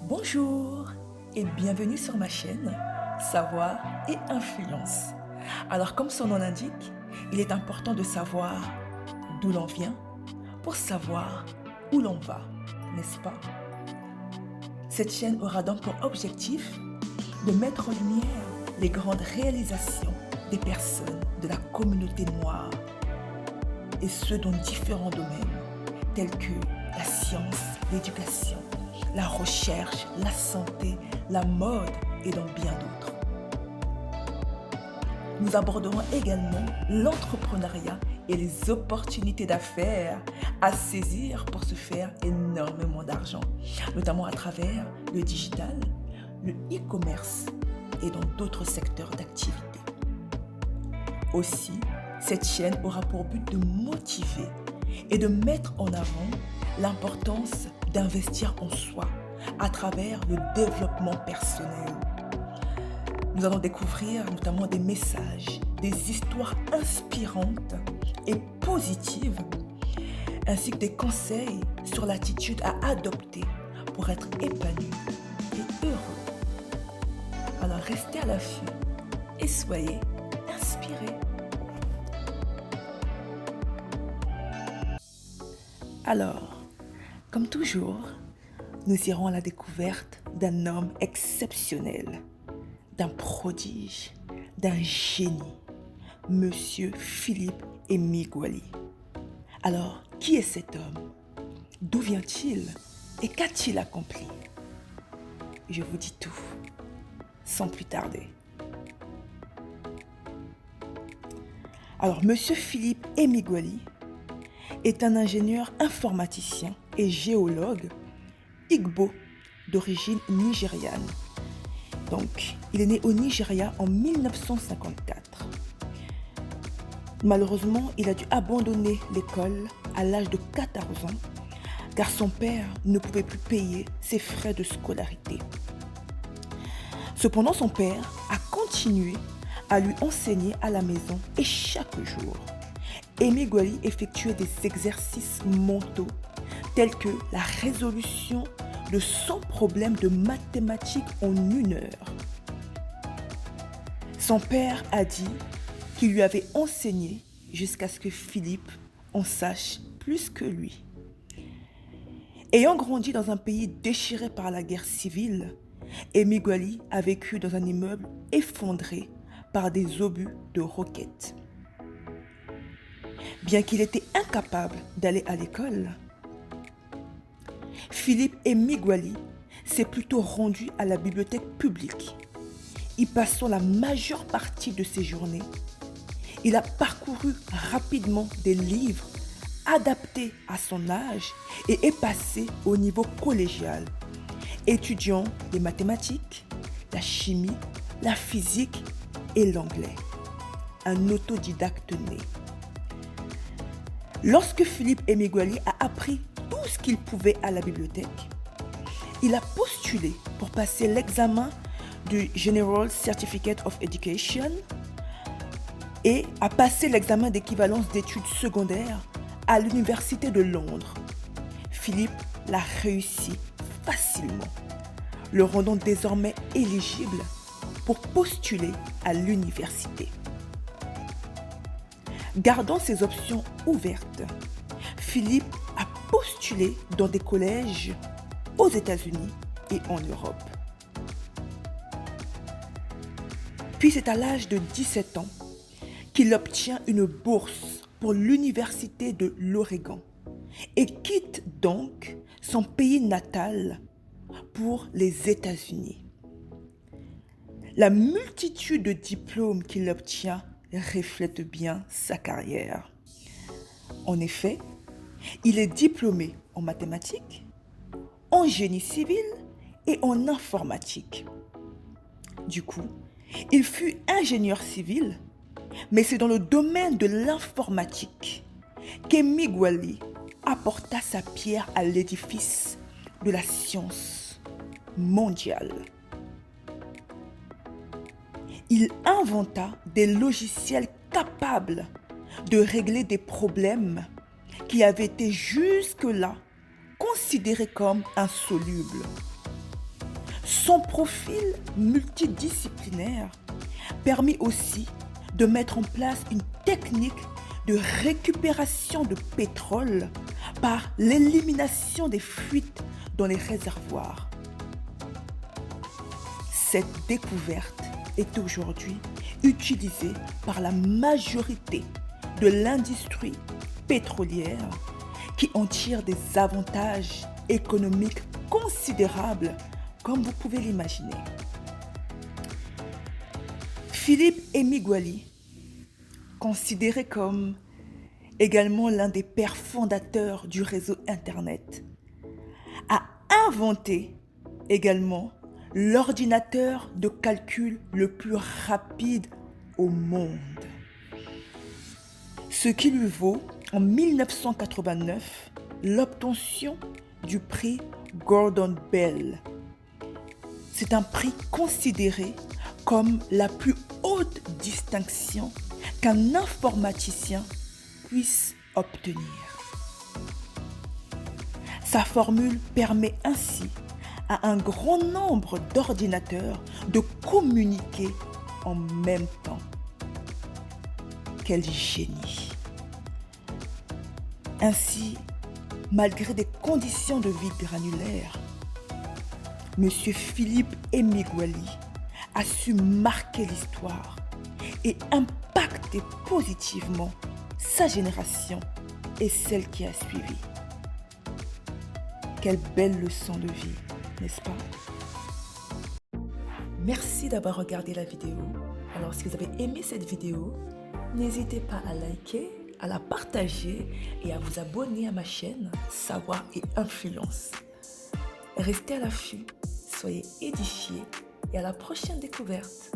Bonjour et bienvenue sur ma chaîne Savoir et Influence. Alors comme son nom l'indique, il est important de savoir d'où l'on vient pour savoir où l'on va, n'est-ce pas? Cette chaîne aura donc pour objectif de mettre en lumière les grandes réalisations des personnes de la communauté noire et ce dans différents domaines tels que la science, l'éducation, la recherche, la santé, la mode et dans bien d'autres. Nous aborderons également l'entrepreneuriat et les opportunités d'affaires à saisir pour se faire énormément d'argent, notamment à travers le digital, le e-commerce et dans d'autres secteurs d'activité. Aussi, cette chaîne aura pour but de motiver et de mettre en avant l'importance d'investir en soi à travers le développement personnel. Nous allons découvrir notamment des messages, des histoires inspirantes et positives, ainsi que des conseils sur l'attitude à adopter pour être épanoui et heureux. Alors restez à l'affût et soyez inspirés. Alors, comme toujours, nous irons à la découverte d'un homme exceptionnel, d'un prodige, d'un génie, Monsieur Philippe Emeagwali. Alors, qui est cet homme? D'où vient-il? Et qu'a-t-il accompli? Je vous dis tout, sans plus tarder. Alors, Monsieur Philippe Emeagwali est un ingénieur informaticien et géologue Igbo d'origine nigériane. Donc, il est né au Nigeria en 1954. Malheureusement, il a dû abandonner l'école à l'âge de 14 ans car son père ne pouvait plus payer ses frais de scolarité. Cependant, son père a continué à lui enseigner à la maison et chaque jour, Emeagwali effectuait des exercices mentaux tels que la résolution de 100 problèmes de mathématiques en 1 heure. Son père a dit qu'il lui avait enseigné jusqu'à ce que Philippe en sache plus que lui. Ayant grandi dans un pays déchiré par la guerre civile, Emeagwali a vécu dans un immeuble effondré par des obus de roquettes. Bien qu'il était incapable d'aller à l'école, Philippe Emeagwali s'est plutôt rendu à la bibliothèque publique. Y passant la majeure partie de ses journées, il a parcouru rapidement des livres adaptés à son âge et est passé au niveau collégial, étudiant les mathématiques, la chimie, la physique et l'anglais. Un autodidacte né. Lorsque Philippe Emeagwali a appris tout ce qu'il pouvait à la bibliothèque, il a postulé pour passer l'examen du General Certificate of Education et a passé l'examen d'équivalence d'études secondaires à l'Université de Londres. Philippe l'a réussi facilement, le rendant désormais éligible pour postuler à l'université. Gardant ses options ouvertes, Philippe a postulé dans des collèges aux États-Unis et en Europe. Puis c'est à l'âge de 17 ans qu'il obtient une bourse pour l'Université de l'Oregon et quitte donc son pays natal pour les États-Unis. La multitude de diplômes qu'il obtient reflète bien sa carrière. En effet, il est diplômé en mathématiques, en génie civil et en informatique. Du coup, il fut ingénieur civil, mais c'est dans le domaine de l'informatique qu'Emeagwali apporta sa pierre à l'édifice de la science mondiale. Il inventa des logiciels capables de régler des problèmes qui avaient été jusque-là considérés comme insolubles. Son profil multidisciplinaire permet aussi de mettre en place une technique de récupération de pétrole par l'élimination des fuites dans les réservoirs. Cette découverte est aujourd'hui utilisée par la majorité de l'industrie pétrolière qui en tire des avantages économiques considérables, comme vous pouvez l'imaginer. Philippe Emeagwali, considéré comme également l'un des pères fondateurs du réseau Internet, a inventé également l'ordinateur de calcul le plus rapide au monde. Ce qui lui vaut en 1989 l'obtention du prix Gordon Bell. C'est un prix considéré comme la plus haute distinction qu'un informaticien puisse obtenir. Sa formule permet ainsi à un grand nombre d'ordinateurs de communiquer en même temps. Quel génie! Ainsi, malgré des conditions de vie granulaires, M. Philippe Emeagwali a su marquer l'histoire et impacter positivement sa génération et celle qui a suivi. Quelle belle leçon de vie, n'est-ce pas? Merci d'avoir regardé la vidéo. Alors, si vous avez aimé cette vidéo, n'hésitez pas à liker, à la partager et à vous abonner à ma chaîne Savoir et Influence. Restez à l'affût, soyez édifiés et à la prochaine découverte.